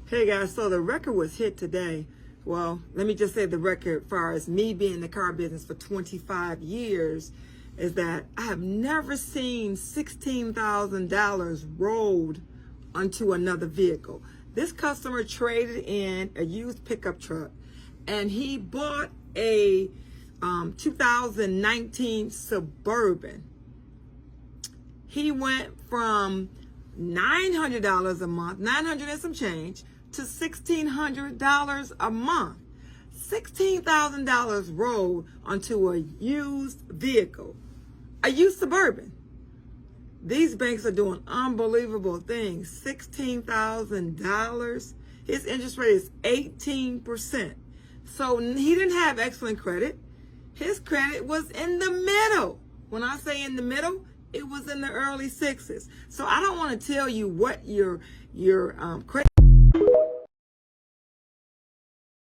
Hey guys, so the record was hit today. Well, let me just say the record as far as me being in the car business for 25 years is that I have never seen $16,000 rolled onto another vehicle. This customer traded in a used pickup truck and he bought a 2019 Suburban. He went from $900 a month, 900 and some change, to $1,600 a month. $16,000 rolled onto a used vehicle, a used Suburban. These banks are doing unbelievable things. $16,000. His interest rate is 18%. So he didn't have excellent credit. His credit was in the middle. When I say in the middle, it was in the early 6s. So I don't want to tell you what your credit